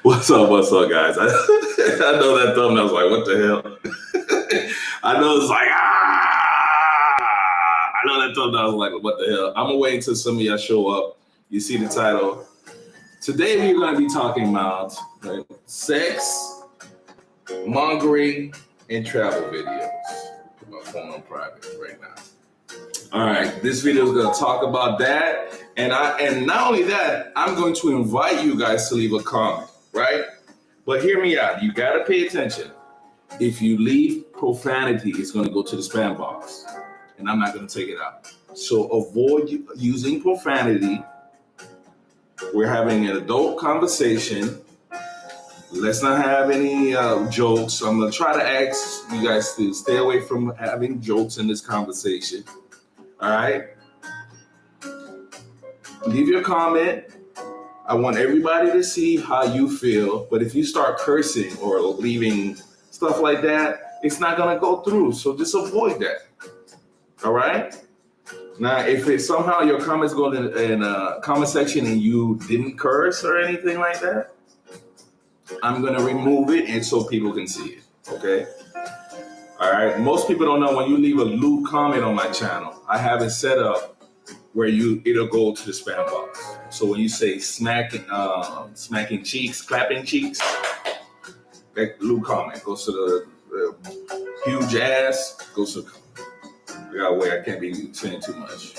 What's up, guys? I know that thumbnail was like, what the hell? I know it's like, I know that thumbnail was like, what the hell? I'm gonna wait until some of y'all show up. You see the title. Today we're gonna be talking about sex, mongering, and travel videos. Put my phone on private right now. All right, this video is gonna talk about that, and not only that, I'm going to invite you guys to leave a comment, right? But hear me out. You gotta pay attention. If you leave profanity, it's gonna go to the spam box, and I'm not gonna take it out. So avoid using profanity. We're having an adult conversation. Let's not have any jokes. I'm gonna try to ask you guys to stay away from having jokes in this conversation. All right? Leave your comment. I want everybody to see how you feel. But if you start cursing or leaving stuff like that, it's not gonna go through. So just avoid that. All right? Now, if it somehow your comments go in a comment section and you didn't curse or anything like that, I'm gonna remove it and so people can see it. Okay? All right. Most people don't know when you leave a lewd comment on my channel, I have it set up where it'll go to the spam box. So when you say smacking cheeks, clapping cheeks, that lewd comment goes to the huge ass, goes to. I gotta wait. I can't be saying too much.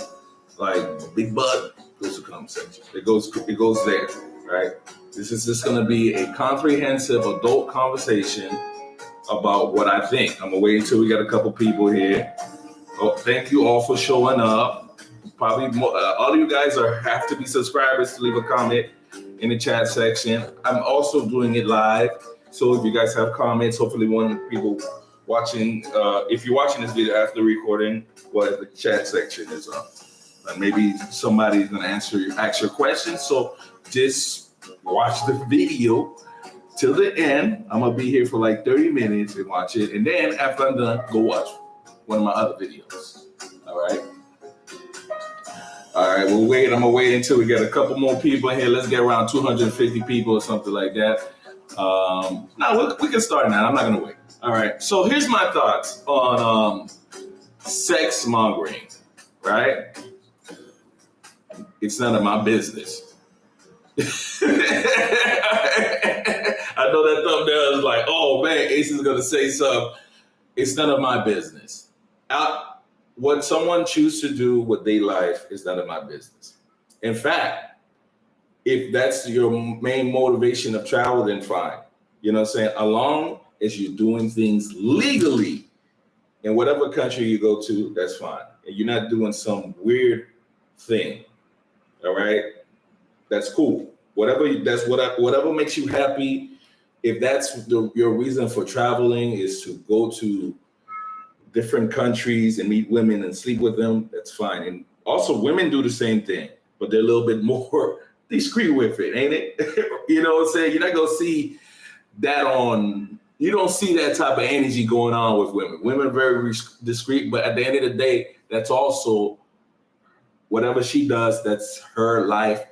Like big butt goes to comment section. It goes there, right? This is just gonna be a comprehensive adult conversation about what I think. I'm gonna wait until we got a couple people here. Oh, thank you all for showing up. Probably more, all of you guys have to be subscribers to leave a comment in the chat section. I'm also doing it live, so if you guys have comments, hopefully one people watching, if you're watching this video after the recording, well, the chat section is up. Maybe somebody's gonna ask your questions, so just watch the video till the end. I'm gonna be here for like 30 minutes and watch it. And then after I'm done, go watch one of my other videos. All right. All right, we'll wait. I'm gonna wait until we get a couple more people in here. Let's get around 250 people or something like that. No, we can start now. I'm not gonna wait. All right. So here's my thoughts on sex mongering, right? It's none of my business. I know that thumbnail is like, oh man, Ace is gonna say something. It's none of my business. What someone chooses to do with their life is none of my business. In fact, if that's your main motivation of travel, then fine. You know what I'm saying? As long as you're doing things legally in whatever country you go to, that's fine. And you're not doing some weird thing. All right? That's cool. Whatever makes you happy. If that's your reason for traveling is to go to different countries and meet women and sleep with them, that's fine. And also women do the same thing, but they're a little bit more discreet with it, ain't it? You know what I'm saying? You're not gonna see that you don't see that type of energy going on with women. Women are very discreet, but at the end of the day, that's also whatever she does, that's her life.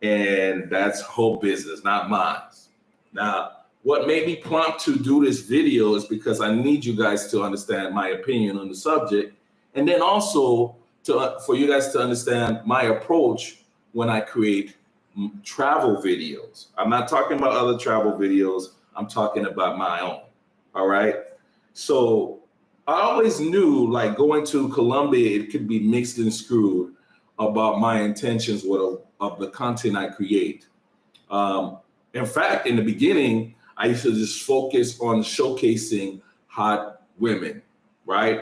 And that's her business, not mine. Now, what made me prompt to do this video is because I need you guys to understand my opinion on the subject. And then also for you guys to understand my approach when I create travel videos. I'm not talking about other travel videos. I'm talking about my own. All right. So I always knew, like, going to Colombia, it could be mixed and screwed about my intentions of the content I create. In fact, in the beginning, I used to just focus on showcasing hot women, right?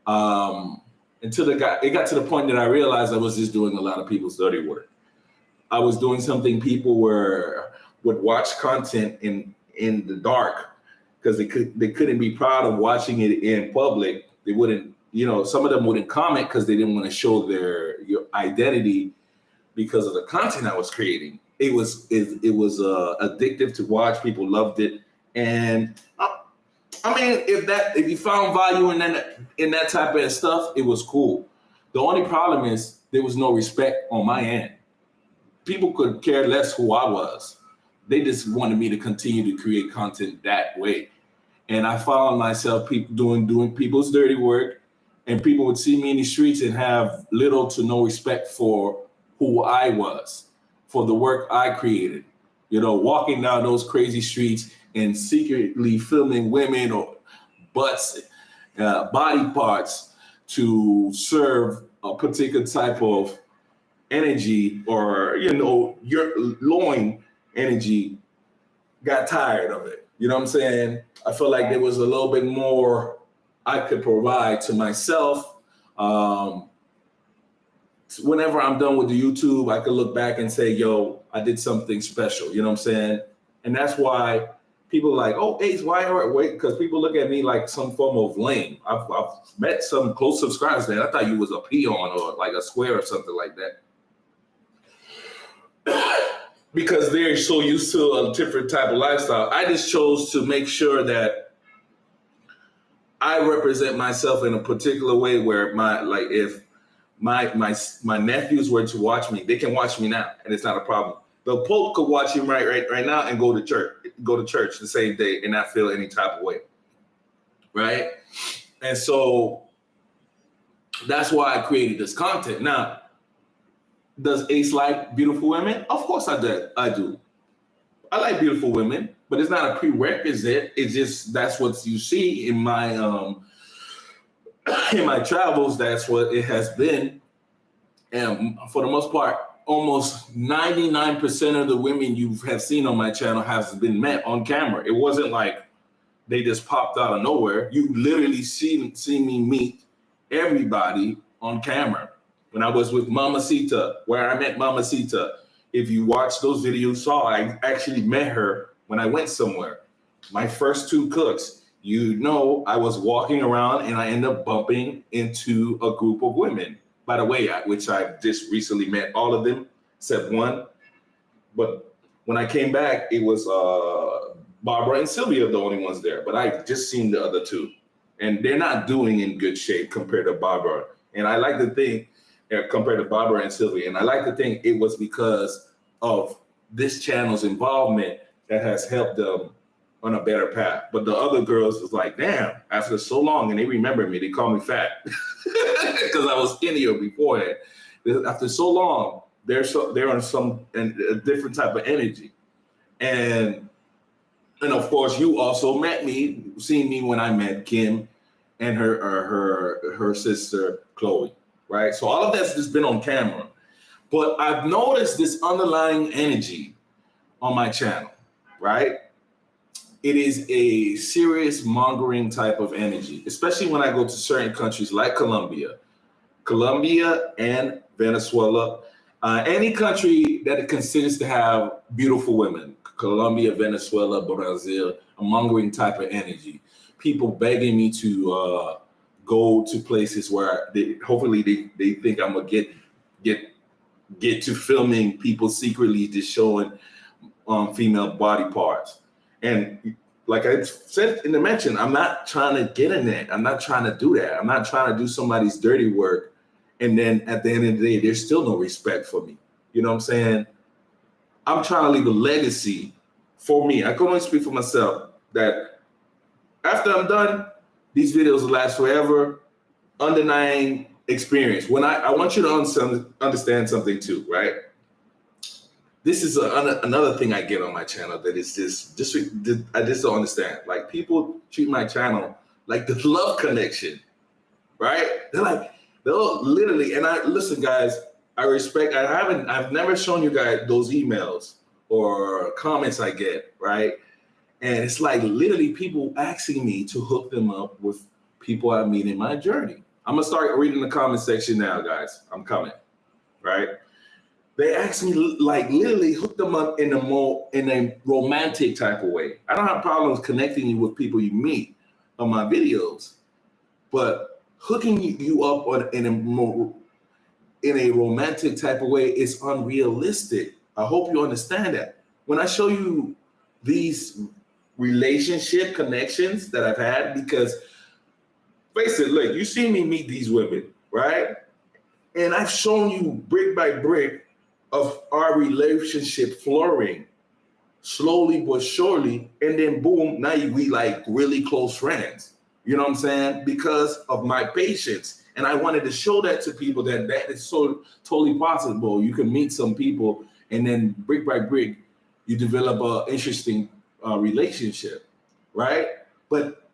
Until it got to the point that I realized I was just doing a lot of people's dirty work. I was doing something people would watch content in the dark because they couldn't be proud of watching it in public. They wouldn't, some of them wouldn't comment because they didn't want to show their identity because of the content I was creating. It was addictive to watch. People loved it, and I mean, if you found value in that type of stuff, it was cool. The only problem is there was no respect on my end. People could care less who I was. They just wanted me to continue to create content that way. And I found myself doing people's dirty work, and people would see me in the streets and have little to no respect for who I was, for the work I created. You know, walking down those crazy streets and secretly filming women or butts, body parts to serve a particular type of energy, or your loin energy, got tired of it. You know what I'm saying? I felt like there was a little bit more I could provide to myself. Whenever I'm done with the YouTube, I could look back and say, yo, I did something special. You know what I'm saying? And that's why people are like, oh, Ace, why wait? Because people look at me like some form of lame. I've met some close subscribers, man. I thought you was a peon or like a square or something like that. Because they're so used to a different type of lifestyle. I just chose to make sure that I represent myself in a particular way where if my nephews were to watch me, they can watch me now, and it's not a problem. The Pope could watch him right now and go to church the same day and not feel any type of way, right? And so that's why I created this content. Now, does Ace like beautiful women? Of course I do. I like beautiful women, but it's not a prerequisite. It's just that's what you see in my travels. That's what it has been, and for the most part, almost 99% of the women you have seen on my channel has been met on camera. It wasn't like they just popped out of nowhere. You literally see me meet everybody on camera. When I was with Mamacita, where I met Mamacita, if you watch those videos, I actually met her when I went somewhere. My first 2 cooks, I was walking around and I ended up bumping into a group of women. By the way, which I just recently met all of them except one. But when I came back, it was Barbara and Sylvia, the only ones there. But I just seen the other 2. And they're not doing in good shape compared to Barbara. And I like to think, compared to Barbara and Sylvia, and I like to think it was because of this channel's involvement that has helped them on a better path. But the other girls was like, damn, after so long, and they remember me, they call me fat because I was skinnier beforehand. After so long, they're on a different type of energy. And of course, you also seen me when I met Kim and her sister Chloe, right? So all of that's just been on camera. But I've noticed this underlying energy on my channel, right? It is a serious mongering type of energy, especially when I go to certain countries like Colombia and Venezuela, any country that considers to have beautiful women, Colombia, Venezuela, Brazil, a mongering type of energy. People begging me to go to places where hopefully they think I'm gonna get to filming people secretly just showing female body parts. And like I said in the mention, I'm not trying to get in that. I'm not trying to do that. I'm not trying to do somebody's dirty work. And then at the end of the day, there's still no respect for me. You know what I'm saying? I'm trying to leave a legacy for me. I can only speak for myself that after I'm done, these videos will last forever. Undenying experience. When I want you to understand something too, right? This is another thing I get on my channel that is I just don't understand. Like, people treat my channel like the love connection, right? They'll literally, and listen, guys, I've never shown you guys those emails or comments I get, right? And it's like literally people asking me to hook them up with people I meet in my journey. I'm gonna start reading the comment section now, guys. I'm coming, right? They asked me, like, literally hook them up in a romantic type of way. I don't have problems connecting you with people you meet on my videos, but hooking you up in a romantic type of way is unrealistic. I hope you understand that. When I show you these relationship connections that I've had, because face it, look, you see me meet these women, right? And I've shown you brick by brick of our relationship flourishing slowly but surely, and then boom, now we like really close friends. You know what I'm saying? Because of my patience. And I wanted to show that to people that is so totally possible. You can meet some people and then brick by brick, you develop an interesting relationship, right? But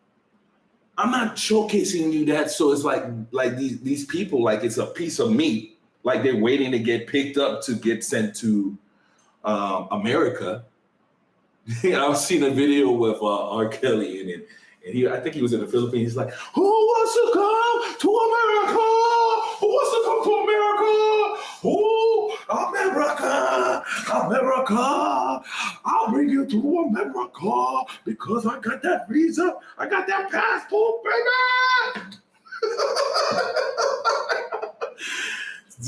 I'm not showcasing you that. So it's like these people, like it's a piece of meat, like they're waiting to get picked up to get sent to America. I've seen a video with R. Kelly in it. And I think he was in the Philippines. He's like, who wants to come to America? Who wants to come to America? America. I'll bring you to America because I got that visa. I got that passport, baby.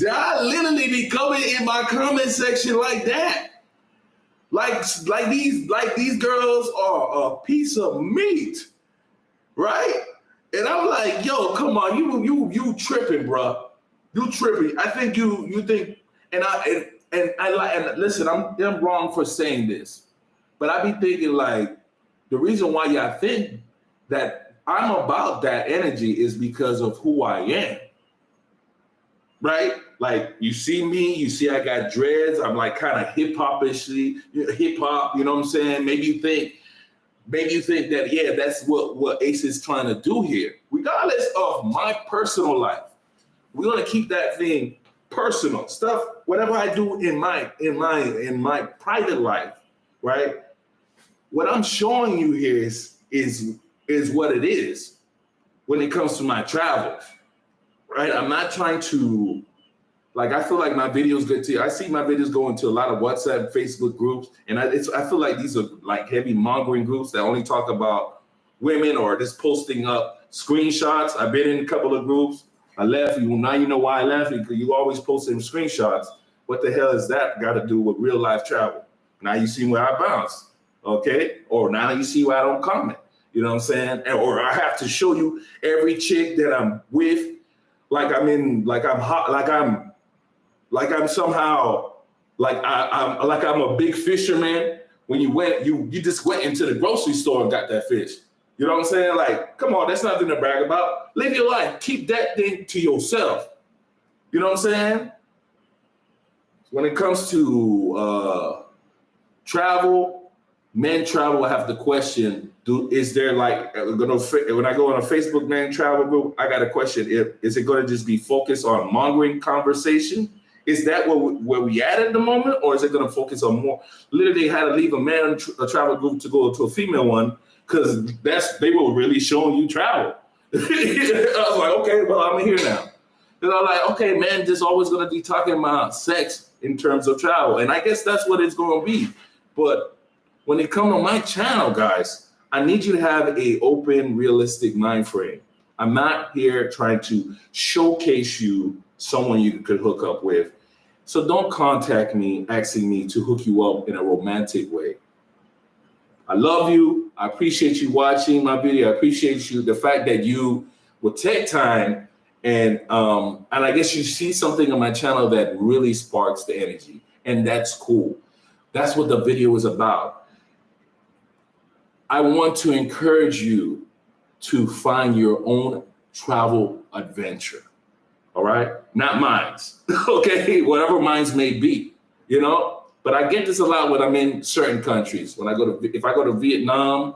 I literally be coming in my comment section like that. Like these girls are a piece of meat. Right? And I'm like, yo, come on, you tripping, bro. You tripping. I think you think, and listen, I'm wrong for saying this, but I be thinking like the reason why y'all think that I'm about that energy is because of who I am. Right? Like you see me, you see I got dreads, I'm like kind of hip hop, you know what I'm saying? Maybe you think that, yeah, that's what Ace is trying to do here. Regardless of my personal life, we're gonna keep that thing personal. Stuff, whatever I do in my private life, right? What I'm showing you here is what it is when it comes to my travels, right? I'm not trying to, like, I feel like my videos get to, I see my videos go into a lot of WhatsApp, Facebook groups, and I feel like these are like heavy mongering groups that only talk about women or just posting up screenshots. I've been in a couple of groups. I left. Now you know why I left, because you always posting screenshots. What the hell is that got to do with real life travel? Now you see where I bounce, okay? Or now you see where I don't comment. You know what I'm saying? Or I have to show you every chick that I'm with, like I'm somehow like I'm a big fisherman. When you just went into the grocery store and got that fish. You know what I'm saying? Like, come on, that's nothing to brag about. Live your life. Keep that thing to yourself. You know what I'm saying? When it comes to travel, men travel, I have the question, is there like, when I go on a Facebook men travel group, I got a question. Is it going to just be focused on mongering conversation? Is that where we at the moment? Or is it going to focus on more? Literally had to leave a man a travel group to go to a female one because they were really showing you travel. I was like, okay, well, I'm here now. And I'm like, okay, man, just always going to be talking about sex in terms of travel. And I guess that's what it's going to be. But when it comes to my channel, guys, I need you to have a open, realistic mind frame. I'm not here trying to showcase you someone you could hook up with. So don't contact me asking me to hook you up in a romantic way. I love you. I appreciate you watching my video. I appreciate you, the fact that you will take time and I guess you see something on my channel that really sparks the energy, and that's cool. That's what the video is about. I want to encourage you to find your own travel adventure. All right? Not mine's. Okay? Whatever mine's may be, you know? But I get this a lot when I'm in certain countries. If I go to Vietnam,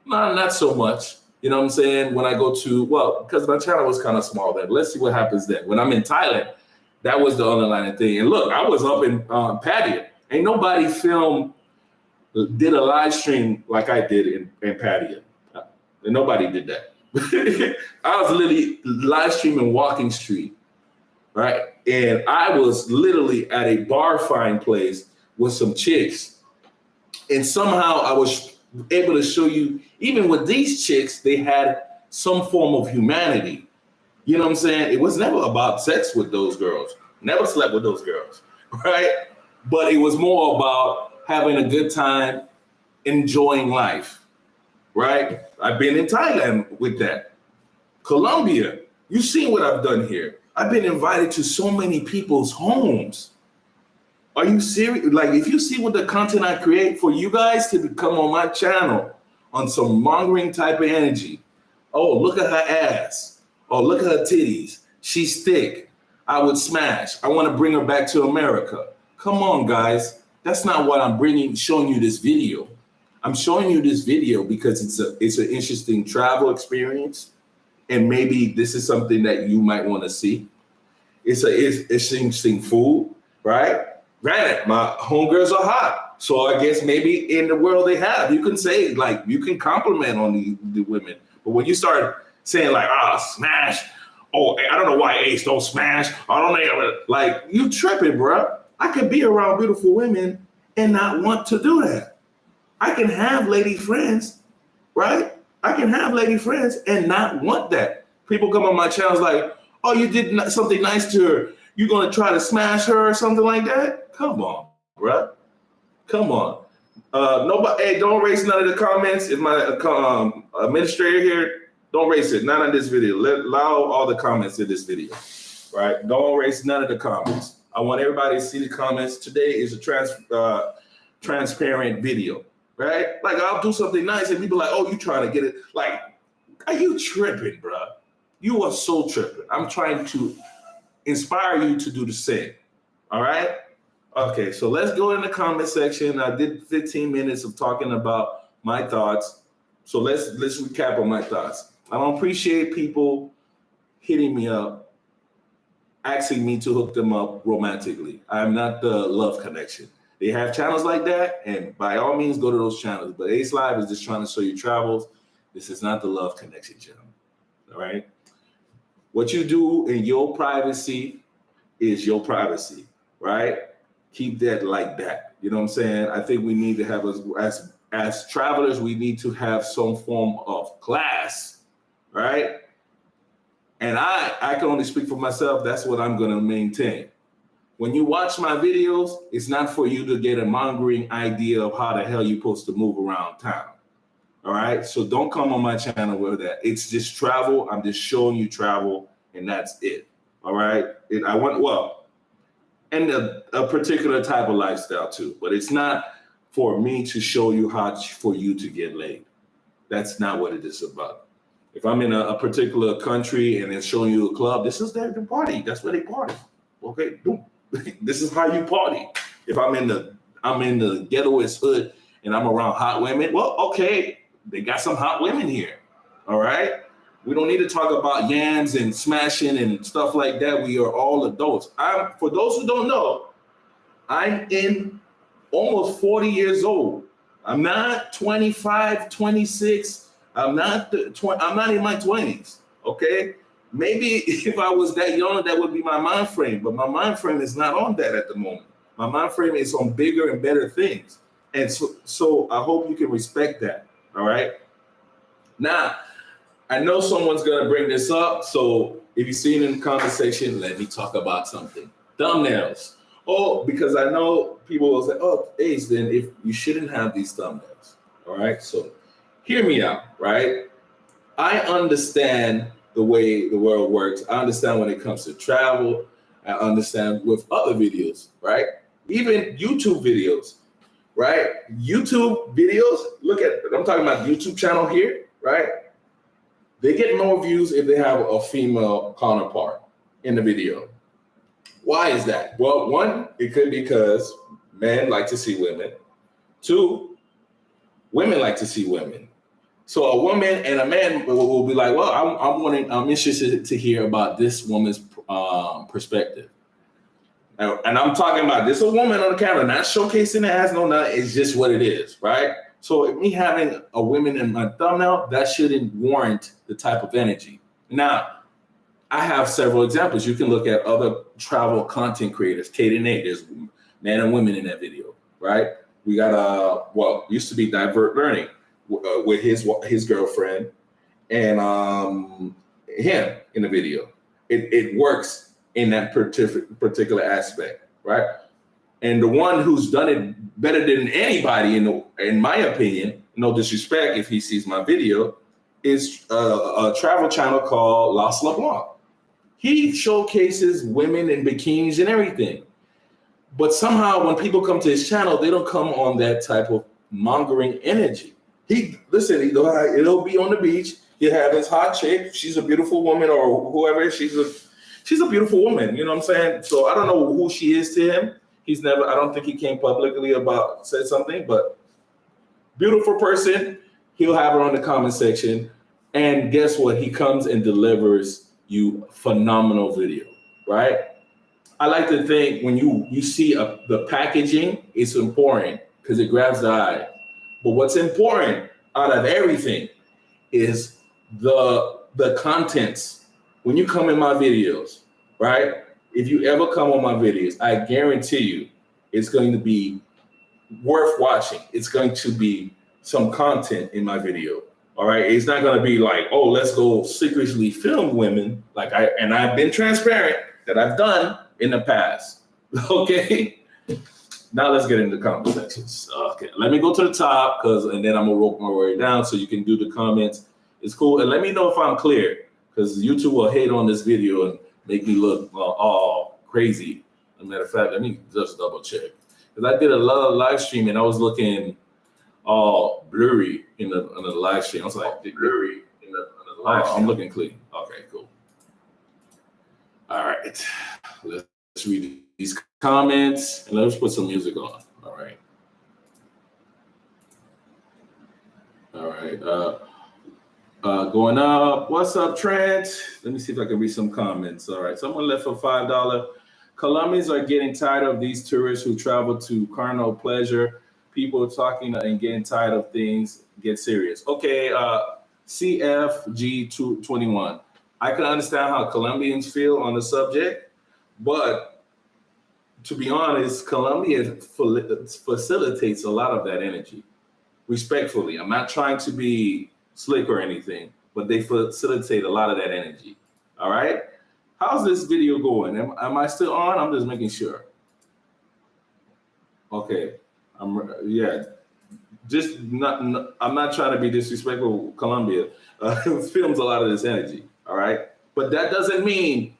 not so much. You know what I'm saying? When I go to, because my channel was kind of small then. Let's see what happens then. When I'm in Thailand, that was the underlying thing. And look, I was up in Pattaya. Ain't nobody did a live stream like I did in Pattaya. And nobody did that. I was literally live streaming Walking Street, right? And I was literally at a bar fine place with some chicks. And somehow I was able to show you, even with these chicks, they had some form of humanity. You know what I'm saying? It was never about sex with those girls. Never slept with those girls, right? But it was more about having a good time, enjoying life, right? I've been in Thailand with that. Colombia, you've seen what I've done here. I've been invited to so many people's homes. Are you serious? Like, if you see what the content I create for you guys to come on my channel on some mongering type of energy. Oh, look at her ass. Oh, look at her titties. She's thick. I would smash. I want to bring her back to America. Come on, guys. That's not what I'm showing you this video. I'm showing you this video because it's an interesting travel experience, and maybe this is something that you might want to see. It's interesting food, right? Granted, my homegirls are hot, so I guess maybe in the world they have. You can say, like, you can compliment on the women, but when you start saying like, smash, oh, I don't know why Ace don't smash, I don't know, like, you tripping, bro. I could be around beautiful women and not want to do that. I can have lady friends, right? I can have lady friends and not want that. People come on my channels like, oh, you did something nice to her. You gonna try to smash her or something like that? Come on, bruh. Come on. Nobody. Hey, don't erase none of the comments. If my administrator here, don't erase it. Not on this video. Allow all the comments in this video, right? Don't erase none of the comments. I want everybody to see the comments. Today is a transparent video, right? Like, I'll do something nice and people are like, oh, you trying to get it? Like, are you tripping, bruh? You are so tripping. I'm trying to inspire you to do the same. All right? Okay, so let's go in the comment section. I did 15 minutes of talking about my thoughts. So let's recap on my thoughts. I don't appreciate people hitting me up, asking me to hook them up romantically. I'm not the love connection. They have channels like that, and by all means, go to those channels. But Ace Live is just trying to show you travels. This is not the love connection channel. All right? What you do in your privacy is your privacy, right? Keep that like that. You know what I'm saying? I think we need to have, as travelers, we need to have some form of class, right? And I can only speak for myself. That's what I'm going to maintain. When you watch my videos, it's not for you to get a mongering idea of how the hell you're supposed to move around town. All right, so don't come on my channel with that. It's just travel. I'm just showing you travel, and that's it. All right, and a particular type of lifestyle too. But it's not for me to show you how for you to get laid. That's not what it is about. If I'm in a particular country and it's showing you a club, this is their party. That's where they party. Okay, boom. This is how you party. If I'm in the ghettoest hood and I'm around hot women, well, okay. They got some hot women here, all right? We don't need to talk about yams and smashing and stuff like that. We are all adults. For those who don't know, I'm in almost 40 years old. I'm not 25, 26. I'm not in my 20s, okay? Maybe if I was that young, that would be my mind frame, but my mind frame is not on that at the moment. My mind frame is on bigger and better things. And so I hope you can respect that. All right. Now, I know someone's going to bring this up. So if you see it in the comment section, let me talk about something. Thumbnails. Oh, because I know people will say, oh, Ace, then if you shouldn't have these thumbnails. All right. So hear me out. Right. I understand the way the world works. I understand when it comes to travel. I understand with other videos. Right. Even YouTube videos. Right? YouTube videos, I'm talking about YouTube channel here, right? They get more views if they have a female counterpart in the video. Why is that? Well, one, it could be because men like to see women. Two, women like to see women. So a woman and a man will be like, well, I'm interested to hear about this woman's perspective. And I'm talking about this a woman on the camera, not showcasing the ass, no, nothing. It's just what it is, right? So me having a woman in my thumbnail, that shouldn't warrant the type of energy. Now, I have several examples. You can look at other travel content creators, Kate and Nate. There's men and women in that video, right? We got used to be Divert Learning with his girlfriend and him in the video. It works in that particular aspect, right? And the one who's done it better than anybody, in my opinion, no disrespect if he sees my video, is a travel channel called Las LeBlanc. He showcases women in bikinis and everything. But somehow when people come to his channel, they don't come on that type of mongering energy. He'll be on the beach. He'll have his hot chick. She's a beautiful woman, or whoever. She's a beautiful woman. You know what I'm saying? So I don't know who she is to him. I don't think he came publicly said something, but beautiful person. He'll have her on the comment section. And guess what? He comes and delivers you phenomenal video, right? I like to think when you see the packaging, it's important because it grabs the eye. But what's important out of everything is the contents. When you come in my videos, right? If you ever come on my videos, I guarantee you it's going to be worth watching. It's going to be some content in my video. All right. It's not going to be like, oh, let's go secretly film women. I've been transparent that I've done in the past. Okay. Now let's get into comment sections. Okay. Let me go to the top and then I'm going to work my way down so you can do the comments. It's cool. And let me know if I'm clear because YouTube will hate on this video and make me look all crazy. As a matter of fact, let me just double check. Because I did a lot of live stream and I was looking all blurry in the live stream. I was like, blurry in the live stream. I'm looking clean. Okay, cool. All right. Let's read these comments and let's put some music on. All right. All right. Going up. What's up, Trent? Let me see if I can read some comments. All right. Someone left for $5. Colombians are getting tired of these tourists who travel to carnal pleasure. People talking and getting tired of things. Get serious. Okay. CFG221. I can understand how Colombians feel on the subject, but to be honest, Colombia facilitates a lot of that energy. Respectfully, I'm not trying to be slick or anything, but they facilitate a lot of that energy. All right. How's this video going? Am I still on? I'm just making sure. Okay. I'm not trying to be disrespectful. Colombia films a lot of this energy. All right. But that doesn't mean,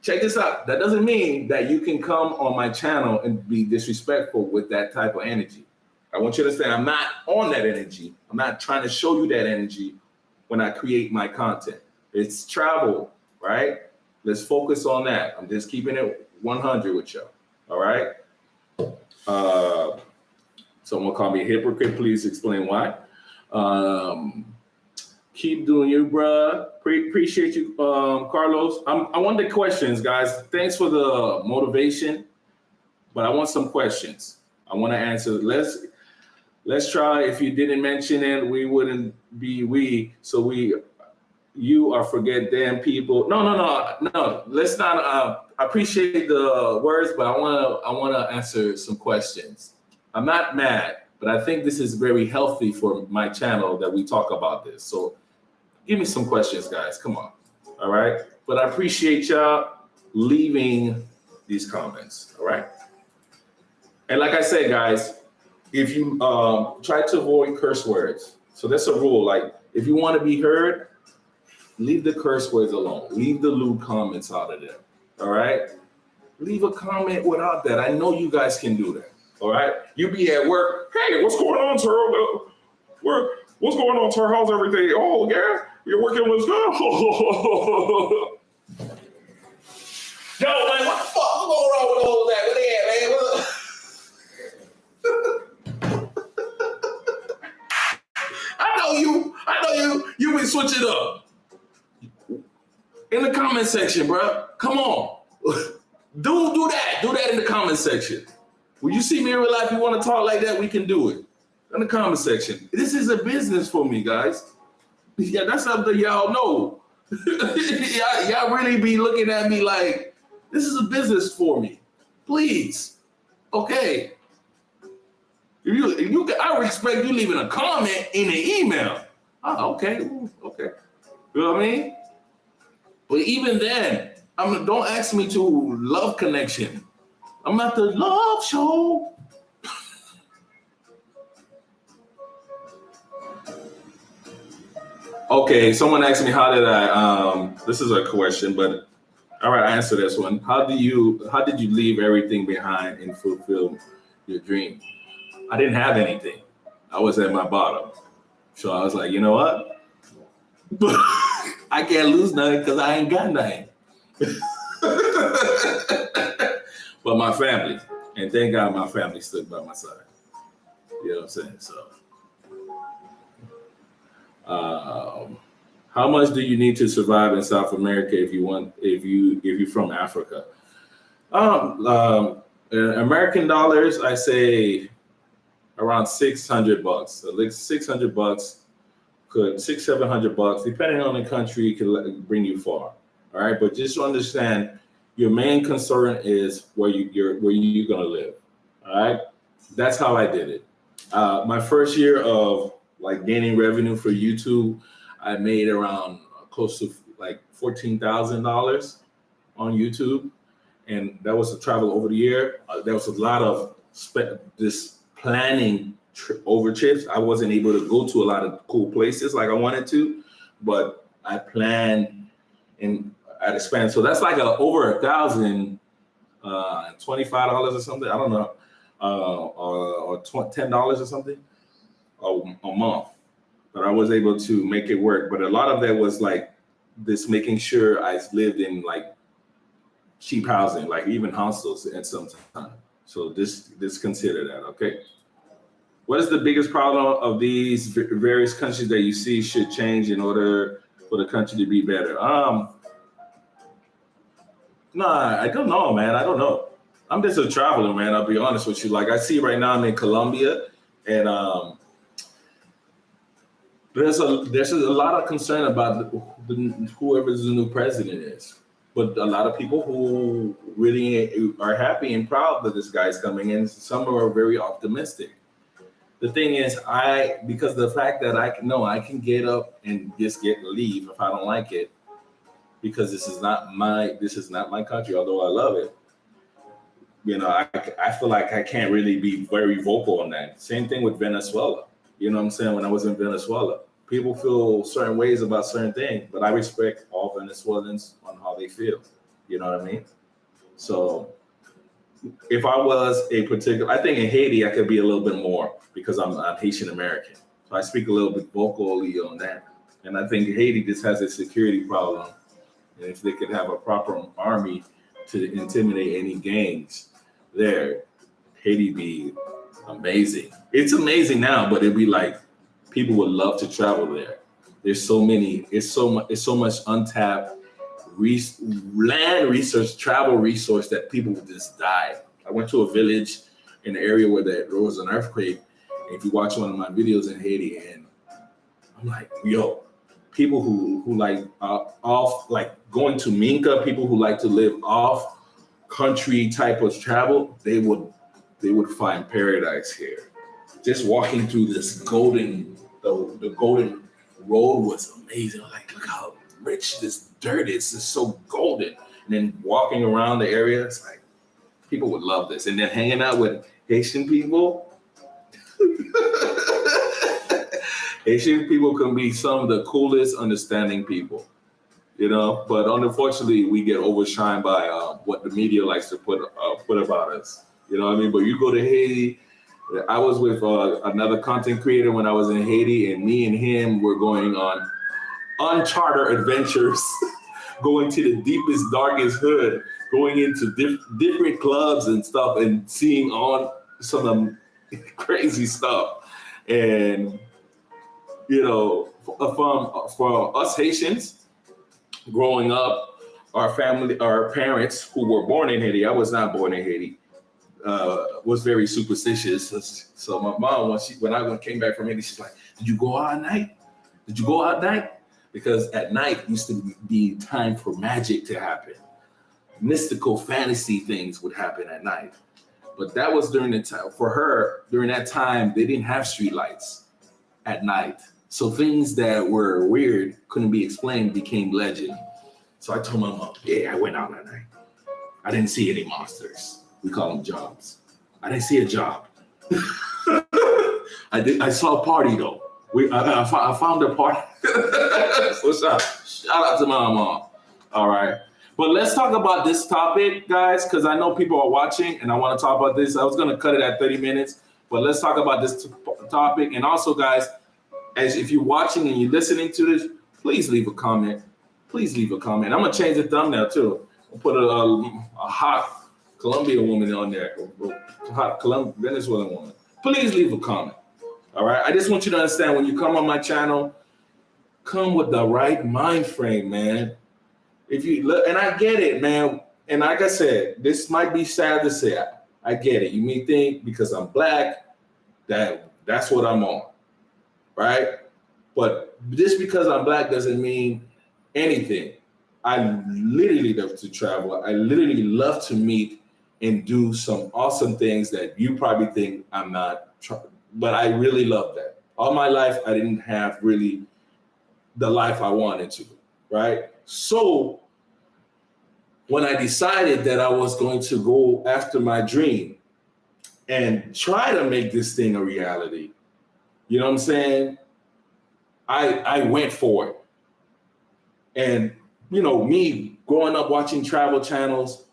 check this out. That doesn't mean that you can come on my channel and be disrespectful with that type of energy. I want you to understand, I'm not on that energy. I'm not trying to show you that energy when I create my content. It's travel, right? Let's focus on that. I'm just keeping it 100 with you. All right. Someone called me a hypocrite. Please explain why. Keep doing you, bruh. Appreciate you, Carlos. I want the questions, guys. Thanks for the motivation, but I want some questions. I want to answer. Let's try. If you didn't mention it, we wouldn't be we. So you are forget them people. No. Let's not. I appreciate the words, but I want to answer some questions. I'm not mad, but I think this is very healthy for my channel that we talk about this. So give me some questions, guys. Come on. All right. But I appreciate y'all leaving these comments. All right. And like I said, guys, if you try to avoid curse words. So that's a rule. Like if you want to be heard, leave the curse words alone. Leave the lewd comments out of there. All right. Leave a comment without that. I know you guys can do that. All right. You be at work. Hey, what's going on, Terrell? What's going on, Terrell? How's everything? Oh, yeah. You're working with good. Yo, man, what the fuck? What's going on with all that? Where they at, man? I know you been switching up. In the comment section, bro. Come on. Do that in the comment section. When you see me in real life, you want to talk like that, we can do it. In the comment section. This is a business for me, guys. Yeah, that's something y'all know. y'all really be looking at me like, this is a business for me. Please. Okay. I respect you leaving a comment in the email. Oh, okay. Ooh, okay. You know what I mean? But even then, don't ask me to love connection. I'm at the love show. Okay, someone asked me how did I, this is a question, but All right, I answer this one. How did you leave everything behind and fulfill your dream? I didn't have anything. I was at my bottom. So I was like, you know what? I can't lose nothing because I ain't got nothing. But my family, and thank God my family stood by my side. You know what I'm saying? So, how much do you need to survive in South America if you're from Africa? American dollars, I say around $600. At least $600 could $700, depending on the country, could bring you far. All right, but just understand your main concern is where you're gonna live. All right, that's how I did it. My first year of like gaining revenue for YouTube, I made around close to like $14,000 on YouTube, and that was to travel over the year. There was a lot of this planning over trips. I wasn't able to go to a lot of cool places like I wanted to, but I planned and I spent. So that's like over $1,000, $25 or something. I don't know, or $10 or something a month. But I was able to make it work. But a lot of that was like this, making sure I lived in like cheap housing, like even hostels at some time. So this consider that, okay? What is the biggest problem of these various countries that you see should change in order for the country to be better? Nah, I don't know, man. I don't know. I'm just a traveler, man. I'll be honest with you. Like I see right now, I'm in Colombia, and there's a lot of concern about whoever the new president is. But a lot of people who really are happy and proud that this guy's coming in. Some are very optimistic. The thing is, because the fact that I can get up and just leave if I don't like it, because this is not my country, although I love it. You know, I feel like I can't really be very vocal on that. Same thing with Venezuela. You know what I'm saying? When I was in Venezuela, people feel certain ways about certain things, but I respect all Venezuelans on how they feel. You know what I mean? So if I was I think in Haiti, I could be a little bit more because I'm Haitian American. So I speak a little bit vocally on that. And I think Haiti just has a security problem. And if they could have a proper army to intimidate any gangs there, Haiti be amazing. It's amazing now, but it'd be like people would love to travel there. There's so many, it's so much untapped land resource, travel resource that people would just die. I went to a village in the area where there was an earthquake. And if you watch one of my videos in Haiti, and I'm like, yo, people who like off, like going to Minka, people who like to live off country type of travel, they would find paradise here. Just walking through this the golden road was amazing. I'm like, look how rich this dirt is. It's so golden. And then walking around the area, it's like people would love this. And then hanging out with Haitian people. Haitian people can be some of the coolest, understanding people, you know. But unfortunately, we get overshined by what the media likes to put about us. You know what I mean? But you go to Haiti. I was with another content creator when I was in Haiti, and me and him were going on uncharted adventures, going to the deepest, darkest hood, going into different clubs and stuff, and seeing on some of the crazy stuff. And you know, for us Haitians, growing up, our parents who were born in Haiti, I was not born in Haiti, was very superstitious. So my mom, when I came back from Haiti, she's like, "Did you go out at night? Did you go out at night?" Because at night used to be time for magic to happen. Mystical fantasy things would happen at night. But that was during the time, for her, during that time, they didn't have street lights at night. So things that were weird, couldn't be explained, became legend. So I told my mom, yeah, I went out that night. I didn't see any monsters. We call them jobs. I didn't see a job. I saw a party though. I found a party. So shout out to my mom. All right. But let's talk about this topic, guys, because I know people are watching and I want to talk about this. I was going to cut it at 30 minutes, but let's talk about this topic. And also, guys, as if you're watching and you're listening to this, please leave a comment. Please leave a comment. I'm going to change the thumbnail too. I'll put a hot Colombian woman on there, a hot Venezuelan woman. Please leave a comment. All right. I just want you to understand when you come on my channel, come with the right mind frame, man. If you look, and I get it, man. And like I said, this might be sad to say. I get it. You may think because I'm black that's what I'm on, right? But just because I'm black doesn't mean anything. I literally love to travel. I literally love to meet and do some awesome things that you probably think I'm not. But I really love that. All my life, I didn't have really the life I wanted to, right? So when I decided that I was going to go after my dream and try to make this thing a reality, you know what I'm saying? I went for it. And, you know, me growing up watching travel channels,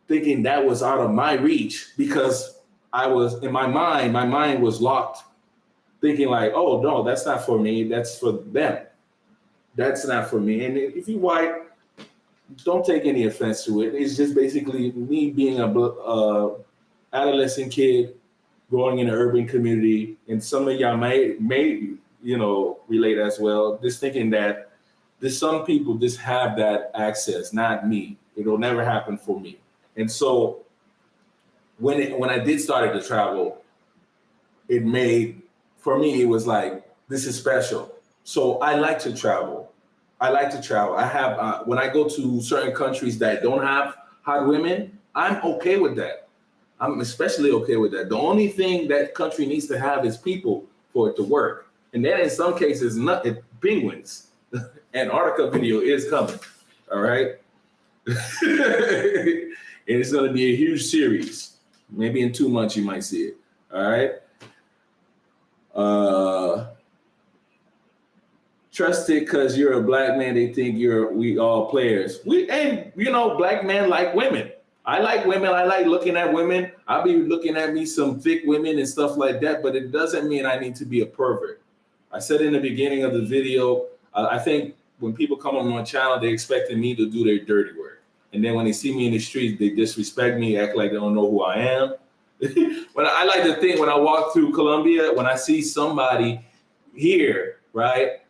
thinking that was out of my reach because I was, in my mind was locked, thinking like, oh, no, that's not for me. That's for them. That's not for me. And if you're white, don't take any offense to it. It's just basically me being a adolescent kid growing in an urban community. And some of y'all may you know, relate as well. Just thinking that there's some people just have that access, not me. It'll never happen for me. And so when I did start to travel, it made, for me, it was like, this is special. So I like to travel. I have, when I go to certain countries that don't have hot women, I'm okay with that. I'm especially okay with that. The only thing that country needs to have is people for it to work. And then in some cases, penguins. Antarctica video is coming, all right? And it's gonna be a huge series. Maybe in 2 months you might see it, all right? Trust it because you're a black man, they think we all players. And you know, black men like women. I like women, I like looking at women. I'll be looking at me some thick women and stuff like that, but it doesn't mean I need to be a pervert. I said in the beginning of the video, I think when people come on my channel, they expecting me to do their dirty work. And then when they see me in the streets, they disrespect me, act like they don't know who I am. When I like to think, when I walk through Colombia, when I see somebody here, right,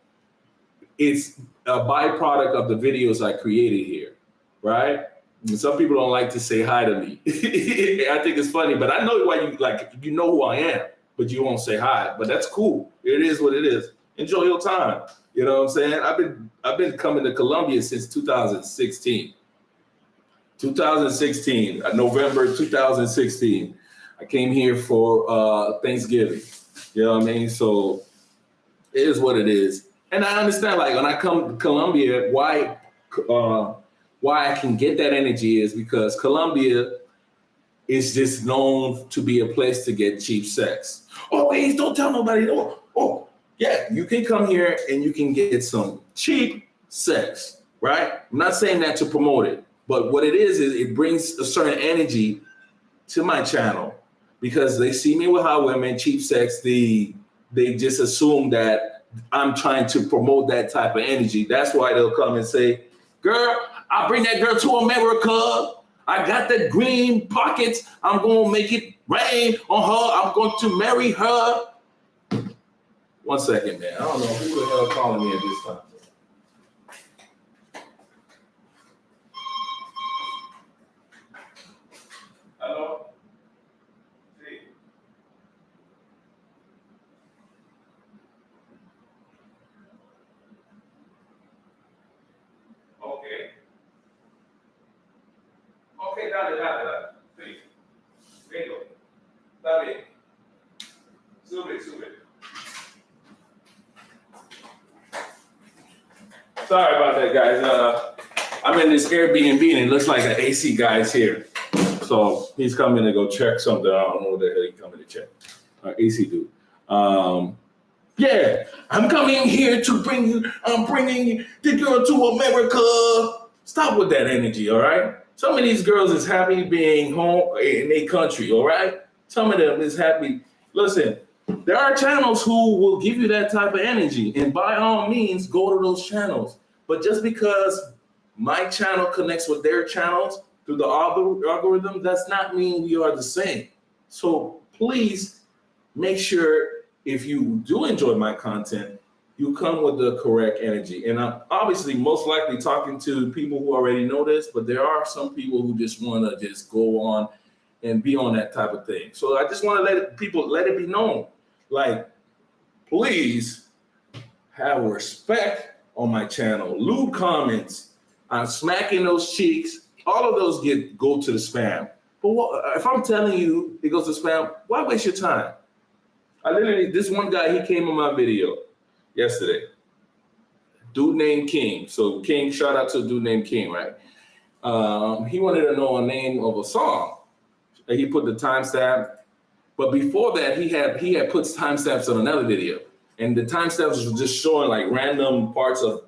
it's a byproduct of the videos I created here, right? And some people don't like to say hi to me. I think it's funny, but I know why you know who I am, but you won't say hi. But that's cool. It is what it is. Enjoy your time. You know what I'm saying? I've been coming to Colombia since 2016. 2016, November 2016. I came here for Thanksgiving. You know what I mean? So it is what it is. And I understand, like, when I come to Colombia, why I can get that energy is because Colombia is just known to be a place to get cheap sex. Oh, wait, don't tell nobody. Oh, yeah, you can come here and you can get some cheap sex, right? I'm not saying that to promote it, but what it is it brings a certain energy to my channel because they see me with hot women, cheap sex. They just assume that I'm trying to promote that type of energy. That's why they'll come and say, girl, I'll bring that girl to America. I got the green pockets. I'm going to make it rain on her. I'm going to marry her. 1 second, man. I don't know who the hell calling me at this time. Hello? See? Okay, dale. Sí. Vengo. Está bien. Sube. Sorry about that, guys. I'm in this Airbnb and it looks like an AC guy's here. So he's coming to go check something. I don't know what the hell he's coming to check. AC dude. Yeah, I'm coming here to I'm bringing the girl to America. Stop with that energy, all right? Some of these girls is happy being home in their country, all right? Some of them is happy. Listen, there are channels who will give you that type of energy, and by all means, go to those channels. But just because my channel connects with their channels through the algorithm, does not mean we are the same. So please make sure if you do enjoy my content, you come with the correct energy. And I'm obviously most likely talking to people who already know this, but there are some people who just want to just go on and be on that type of thing. So I just want to let it be known, like, please have respect on my channel. Lewd comments, I'm smacking those cheeks. All of those go to the spam. But if I'm telling you it goes to spam, why waste your time? This one guy, he came on my video yesterday. Dude named King. So King, shout out to a dude named King, right? He wanted to know a name of a song. And he put the timestamp. But before that, he had put timestamps on another video. And the timestamps were just showing like random parts of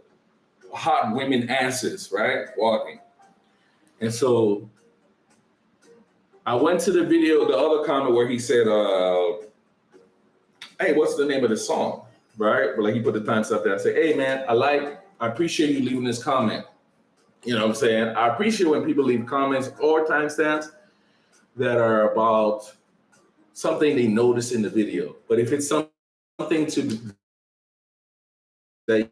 hot women asses, right? Walking. And so I went to the video, the other comment where he said, hey, what's the name of the song? Right? But like he put the timestamp there. I said, hey man, I appreciate you leaving this comment. You know what I'm saying? I appreciate when people leave comments or timestamps that are about something they notice in the video. But if it's something that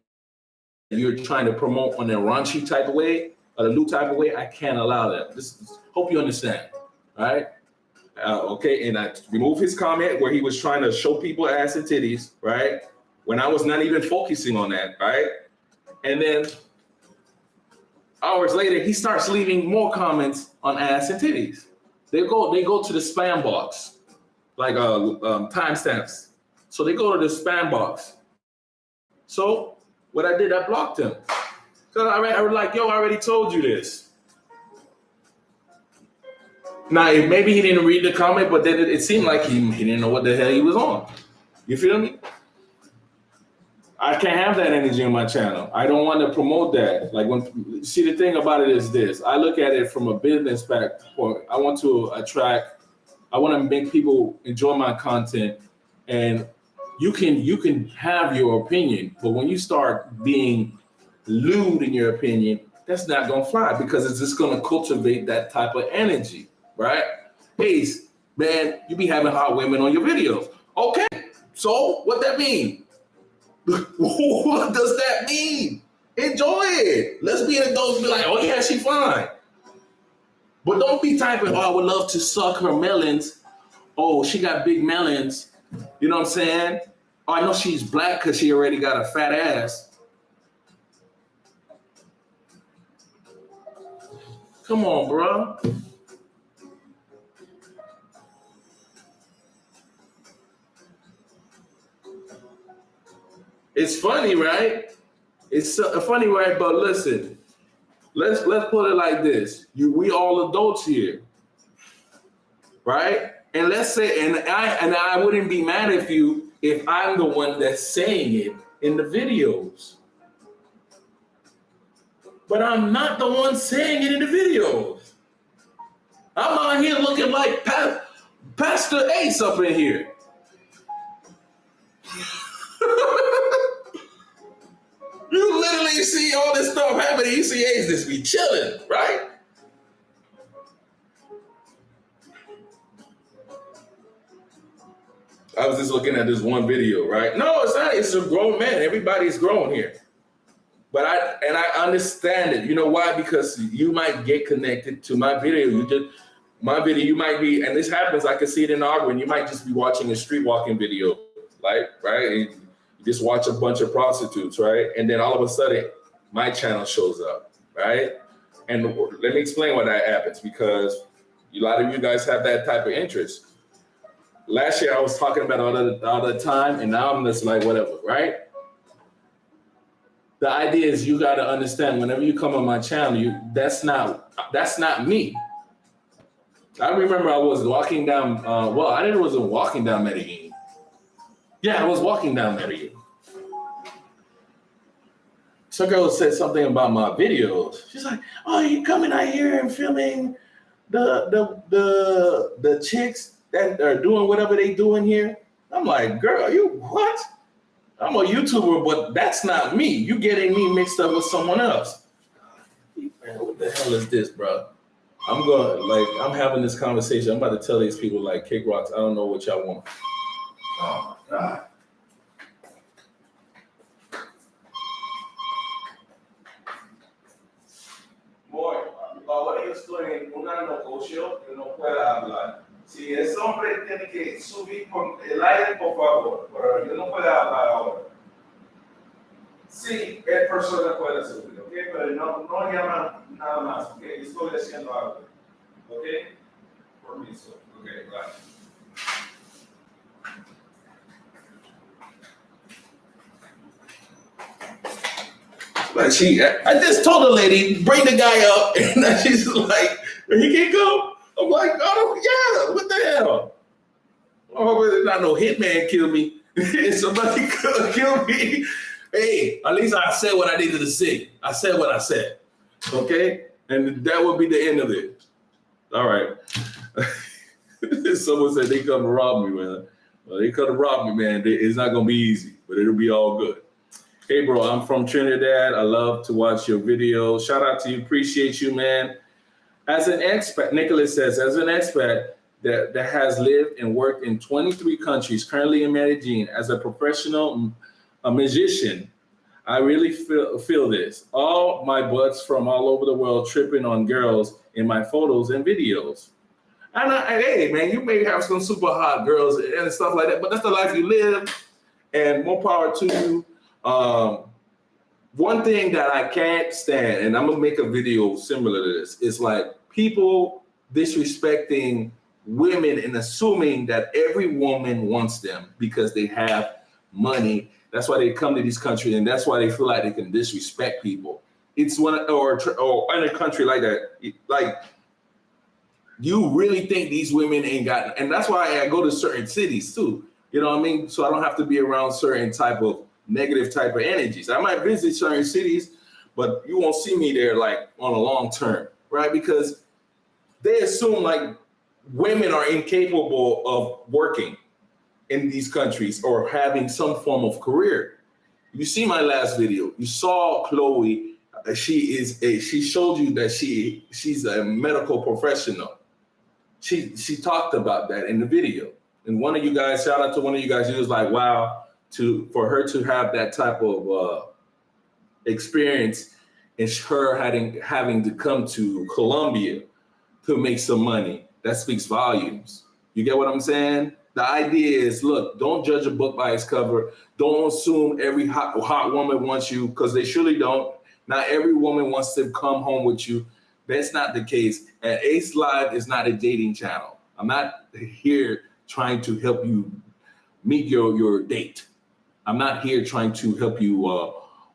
you're trying to promote on a raunchy type of way, or a lewd type of way, I can't allow that. Just hope you understand. All right? Okay, and I removed his comment where he was trying to show people ass and titties, right? When I was not even focusing on that, right? And then hours later, he starts leaving more comments on ass and titties. They go to the spam box, like timestamps. So they go to the spam box. So what I did, I blocked him. Because I was like, yo, I already told you this. Now, maybe he didn't read the comment, but then it seemed like he didn't know what the hell he was on. You feel me? I can't have that energy on my channel. I don't want to promote that. Like see, the thing about it is this. I look at it from a business standpoint. I want to make people enjoy my content, and you can have your opinion, but when you start being lewd in your opinion, that's not gonna fly because it's just gonna cultivate that type of energy, right? Hey, man, you be having hot women on your videos. Okay, so what that mean? What does that mean? Enjoy it. Let's be adults. Be like, oh yeah, she fine. But don't be typing, oh, I would love to suck her melons. Oh, she got big melons. You know what I'm saying? Oh, I know she's black because she already got a fat ass. Come on, bro. It's funny, right? It's funny, right? But listen, let's put it like this: we all adults here, right? And let's say, and I wouldn't be mad if I'm the one that's saying it in the videos, but I'm not the one saying it in the videos. I'm out here looking like Pastor Ace up in here. You literally see all this stuff happening. You see Ace just be chilling, right? I was just looking at this one video, right? No, it's not. It's a grown man. Everybody's grown here. But I understand it. You know why? Because you might get connected to my video. You might be, and this happens, I can see it in the argument. You might just be watching a street walking video, like, right? And you just watch a bunch of prostitutes, right? And then all of a sudden, my channel shows up, right? And let me explain why that happens, because a lot of you guys have that type of interest. Last year, I was talking about all the time, and now I'm just like, whatever, right? The idea is you got to understand, whenever you come on my channel, that's not me. I remember I was walking down, I wasn't walking down Medellin. Yeah, I was walking down Medellin. some girl said something about my videos. She's like, "Oh, you coming out here and filming the chicks that are doing whatever they doing here?" I'm like, "Girl, you what? I'm a YouTuber, but that's not me. You getting me mixed up with someone else." Man, what the hell is this, bro? I'm having this conversation. I'm about to tell these people like, kick rocks. I don't know what y'all want. Oh my God. Boy, ahora yo estoy en un negocio que no pueda hablar. Si ese hombre tiene que subir por el aire, por favor, pero yo no puedo hablar ahora. Sí, es persona puede subir, ¿ok? Pero no llama nada más, ¿ok? Estoy haciendo algo, ¿ok? Permiso, ¿ok? Vale. Like I just told the lady, bring the guy up, and she's like, he can't come. I'm like, oh yeah, what the hell? Oh, not no hitman kill me. Somebody could kill me. Hey, at least I said what I needed to say. I said what I said. Okay? And that would be the end of it. All right. Someone said they come to rob me, man. Well, they come to rob me, man. It's not going to be easy, but it'll be all good. Hey, bro, I'm from Trinidad. I love to watch your videos. Shout out to you. Appreciate you, man. As an expat, Nicholas says, as an expat that has lived and worked in 23 countries, currently in Medellin, as a professional musician, I really feel this. All my butts from all over the world tripping on girls in my photos and videos. And hey, man, you may have some super hot girls and stuff like that, but that's the life you live, and more power to you. One thing that I can't stand, and I'm gonna make a video similar to this, is like people disrespecting women and assuming that every woman wants them because they have money. That's why they come to these countries, and that's why they feel like they can disrespect people. It's or in a country like that, like you really think these women ain't got, and that's why I go to certain cities too. You know what I mean? So I don't have to be around certain type of negative type of energies. I might visit certain cities, but you won't see me there like on a long term, right? Because they assume like women are incapable of working in these countries or having some form of career. You see my last video. You saw Chloe. She showed you that she's a medical professional. She talked about that in the video. And one of you guys, shout out to one of you guys, he was like, wow. For her to have that type of experience and her having to come to Colombia to make some money, that speaks volumes. You get what I'm saying? The idea is, look, don't judge a book by its cover. Don't assume every hot woman wants you, because they surely don't. Not every woman wants to come home with you. That's not the case. And Ace Live is not a dating channel. I'm not here trying to help you meet your date. I'm not here trying to help you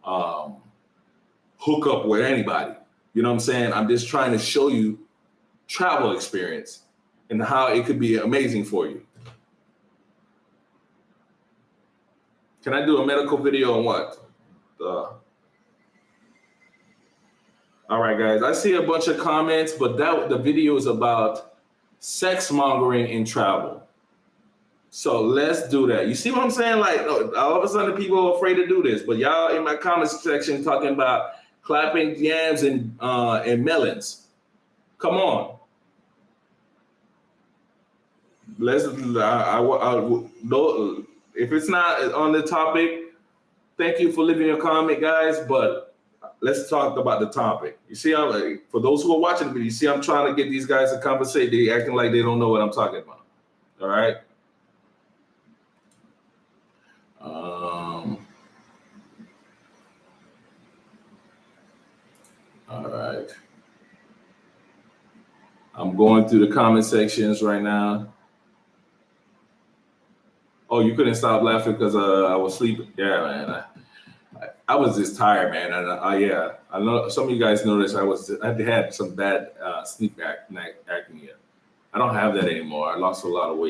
hook up with anybody. You know what I'm saying? I'm just trying to show you travel experience and how it could be amazing for you. Can I do a medical video on what? All right, guys. I see a bunch of comments, but the video is about sex mongering in travel. So let's do that. You see what I'm saying? Like, all of a sudden people are afraid to do this, but y'all in my comment section talking about clapping yams and melons. Come on. If it's not on the topic, thank you for leaving your comment, guys, but let's talk about the topic. You see, for those who are watching the video, you see I'm trying to get these guys to conversate. They acting like they don't know what I'm talking about. All right? All right. I'm going through the comment sections right now. Oh, you couldn't stop laughing because I was sleeping. Yeah, man. I was just tired, man. And yeah, I know some of you guys noticed I had some bad sleep apnea. I don't have that anymore. I lost a lot of weight.